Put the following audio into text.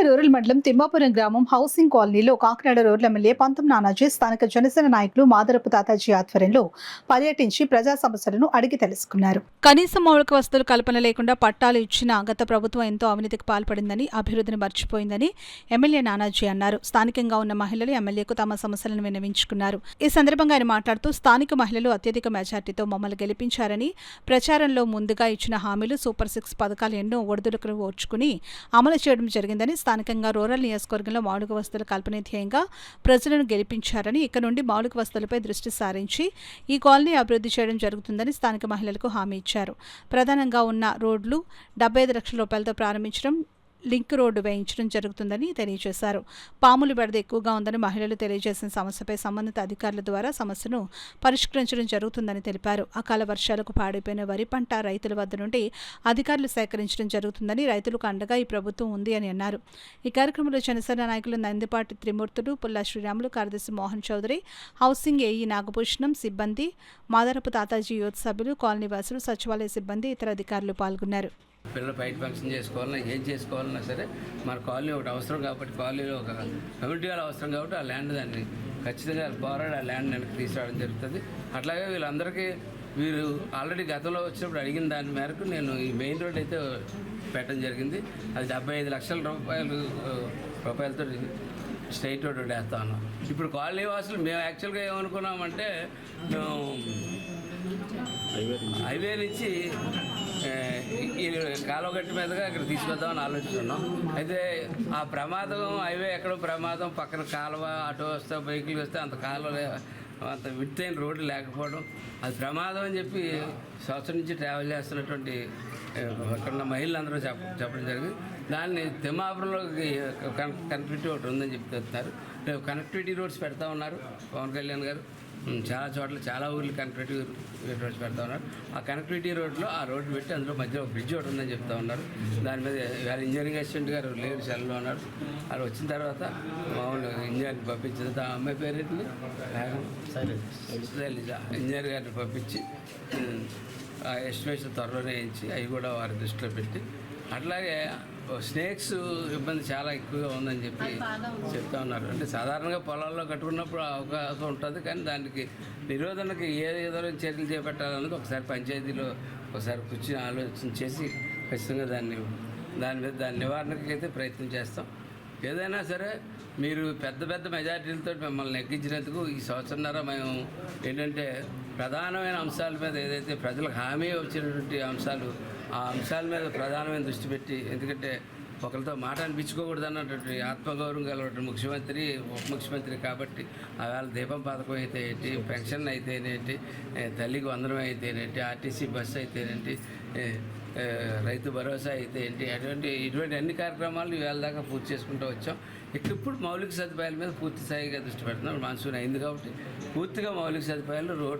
Rural మండలం తిమ్మాపురం గ్రామం housing కాలనీలో కాకినాడ రోడ్ల ఎమ్మెల్యే పంతం నానాజీ స్థానిక జనసేన నాయకులు మాదరపు తాతాజీ ఆధ్వర్యంలో పర్యటించి ప్రజా సమస్యలను అడిగి తెలుసుకున్నారు. కనీస మౌలిక వసతులు కల్పన లేకుండా పట్టాలు ఇచ్చిన గత ప్రభుత్వం ఎంతో అవినీతికి పాల్పడిందని, అభివృద్ధిని మర్చిపోయిందని ఎమ్మెల్యే నానాజీ అన్నారు. స్థానికంగా ఉన్న మహిళలు ఎమ్మెల్యేకు తమ సమస్యలను విన్నవించుకున్నారు. ఈ సందర్భంగా ఆయన మాట్లాడుతూ స్థానిక మహిళలు అత్యధిక మెజార్టీతో మమ్మల్ని గెలిపించారని, ప్రచారంలో ముందుగా ఇచ్చిన హామీలు సూపర్ 6 పథకాలు ఎన్నో ఒడిదుడుకులు ఓర్చుకుని అమలు చేయడం జరిగిందని, స్థానికంగా రూరల్ నియోజకవర్గంలో మౌలిక వసతుల కల్పన ధ్యేయంగా ప్రజలను గెలిపించారని, ఇక నుండి మౌలిక వసతులపై దృష్టి సారించి ఈ కాలనీ అభివృద్ధి చేయడం జరుగుతుందని స్థానిక మహిళలకు హామీ ఇచ్చారు. ప్రధానంగా ఉన్న రోడ్లు 75 లక్షల రూపాయలతో ప్రారంభించడం, లింక్ రోడ్డు వేయించడం జరుగుతుందని తెలియజేశారు. పాములు బెడద ఎక్కువగా ఉందని మహిళలు తెలియజేసిన సమస్యపై సంబంధిత అధికారుల ద్వారా సమస్యను పరిష్కరించడం జరుగుతుందని తెలిపారు. అకాల వర్షాలకు పాడైపోయిన వరి పంట రైతుల వద్ద నుండి అధికారులు సేకరించడం జరుగుతుందని, రైతులకు అండగా ఈ ప్రభుత్వం ఉంది అని అన్నారు. ఈ కార్యక్రమంలో జనసేన నాయకులు నందిపాటి త్రిమూర్తులు, పుల్లా శ్రీరాములు, కార్యదర్శి మోహన్ చౌదరి, హౌసింగ్ ఏఈ నాగభూషణం, సిబ్బంది, మాదరపు తాతాజీ యూత్ సభ్యులు, కాలనీవాసులు, సచివాలయ సిబ్బంది, ఇతర అధికారులు పాల్గొన్నారు. పిల్లలు బయట ఫంక్షన్ చేసుకోవాలన్నా ఏం చేసుకోవాలన్నా సరే మన కాలనీ ఒకటి అవసరం కాబట్టి, కాలనీలో ఒక కమ్యూనిటీ హాల్ అవసరం కాబట్టి ఆ ల్యాండ్ దాన్ని ఖచ్చితంగా పోరాడి ఆ ల్యాండ్ వెనక్కి తీసుకురావడం జరుగుతుంది. అట్లాగే వీళ్ళందరికీ వీరు ఆల్రెడీ గతంలో వచ్చినప్పుడు అడిగిన దాని మేరకు నేను ఈ మెయిన్ రోడ్ అయితే పెట్టడం జరిగింది. అది 75 లక్షల రూపాయలతో స్ట్రైట్ రోడ్ వేస్తా ఉన్నాం. ఇప్పుడు కాలనీ వాసులు మేము యాక్చువల్గా ఏమనుకున్నామంటే, మేము హైవే నుంచి ఈ కాలువగట్టు మీదుగా ఇక్కడ తీసుకొద్దామని ఆలోచిస్తున్నాం. అయితే ఆ ప్రమాదం, హైవే ఎక్కడో ప్రమాదం, పక్కన కాలువ, ఆటో వస్తే, బైకులు వస్తే అంత కాలువ అంత విడతైన రోడ్డు లేకపోవడం అది ప్రమాదం అని చెప్పి సంవత్సరం నుంచి ట్రావెల్ చేస్తున్నటువంటి అక్కడ ఉన్న మహిళలందరూ చెప్పడం జరిగింది. దాన్ని తిమ్మాపురంలోకి కనెక్టివిటీ ఒకటి ఉందని చెప్తున్నారు. కనెక్టివిటీ రోడ్స్ పెడతా ఉన్నారు పవన్ కళ్యాణ్ గారు. చాలా చోట్ల చాలా ఊర్లు కనెక్టివిటీ రోడ్స్ పెడతా ఉన్నారు. ఆ కనెక్టివిటీ రోడ్లో ఆ రోడ్డు పెట్టి అందులో మధ్యలో ఒక బ్రిడ్జ్ ఒకటి ఉందని చెప్తా ఉన్నారు. దాని మీద వేరే ఇంజనీరింగ్ అసిస్టెంట్ గారు లేరు, సెలవులో ఉన్నారు. వాళ్ళు వచ్చిన తర్వాత మామూలు ఇంజనీర్ని పంపించిన ఆ అమ్మాయి పేరేంటి ఇంజనీర్ గారిని పంపించి ఎస్టిమేషన్ త్వరలోనే వేయించి అవి కూడా వారి దృష్టిలో పెట్టి, అట్లాగే స్నేక్స్ ఇబ్బంది చాలా ఎక్కువగా ఉందని చెప్పి చెప్తా ఉన్నారు. అంటే సాధారణంగా పొలాల్లో కట్టుకున్నప్పుడు అవకాశం ఉంటుంది, కానీ దానికి నిరోధనకి ఏ విధంగా చర్యలు చేపట్టాలన్నది ఒకసారి పంచాయతీలో ఒకసారి కూర్చొని ఆలోచన చేసి ఖచ్చితంగా దాని నివారణకి అయితే ప్రయత్నం చేస్తాం. ఏదైనా సరే మీరు పెద్ద పెద్ద మెజార్టీలతో మిమ్మల్ని నెగ్గించినందుకు ఈ సంవత్సరంన్నర మేము ఏంటంటే ప్రధానమైన అంశాల మీద ఏదైతే ప్రజలకు హామీ వచ్చినటువంటి అంశాలు, ఆ అంశాల మీద ప్రధానమైన దృష్టి పెట్టి, ఎందుకంటే ఒకరితో మాట అనిపించుకోకూడదు అన్నటువంటి ఆత్మగౌరవం గలటువంటి ముఖ్యమంత్రి, ఉప ముఖ్యమంత్రి కాబట్టి ఆవేళ దీపం పథకం అయితే ఏంటి, పెన్షన్ అయితేనేంటి, తల్లికి వందనం అయితేనేంటి, ఆర్టీసీ బస్సు అయితేనేంటి, రైతు భరోసా అయితే ఏంటి, ఇటువంటి అన్ని కార్యక్రమాలు ఈవేళ దాకా పూర్తి చేసుకుంటూ వచ్చాం. ఇప్పుడు మౌలిక సదుపాయాల మీద పూర్తి స్థాయిగా దృష్టి పెడుతున్నాం. మాన్సూన్ అయింది కాబట్టి పూర్తిగా మౌలిక సదుపాయాలు, రోడ్